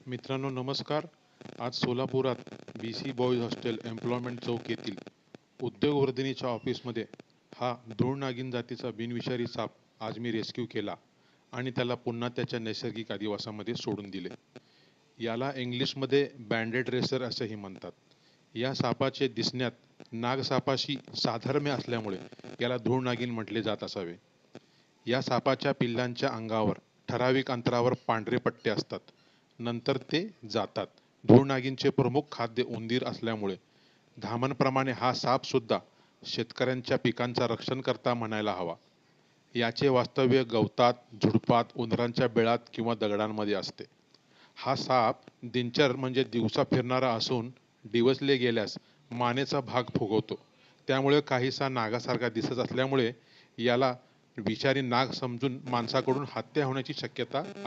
मित्रांनो नमस्कार. आज सोलापुरात BC बॉईज हॉस्टेल एम्प्लॉयमेंट चौक येथील उद्योगवर्धिनीच्या ऑफिसमध्ये हा धूळ नागिन जातीचा बिनविषारी साप आज मी रेस्क्यू केला आणि त्याला पुन्हा त्याच्या नैसर्गिक अधिवासामध्ये सोडून दिले. याला इंग्लिशमध्ये बँडेड रेसर असेही म्हणतात. या सापाचे दिसण्यात नागसापाशी साधर्म्य असल्यामुळे याला धूळ नागिन म्हटले जात असावे. या सापाच्या पिल्लांच्या अंगावर ठराविक अंतरावर पांढरे पट्टे असतात, नंतर ते जातात. धूळ नागिनचे प्रमुख खाद्य उंदीर असल्यामुळे धामणप्रमाणे हा साप सुद्धा शेतकऱ्यांच्या पिकांचा रक्षणकर्ता म्हणायला हवा. याचे वास्तव्य गवतात, झुडपात, उंदरांच्या बिळात किंवा दगडांमध्ये असते. हा साप दिनचर म्हणजे दिवसा फिरणारा असून डिवसले गेल्यास मानेचा भाग फुगवतो. त्यामुळे काहीसा नागासारखा दिसत असल्यामुळे याला विषारी नाग समजून माणसाकडून हत्या होण्याची शक्यता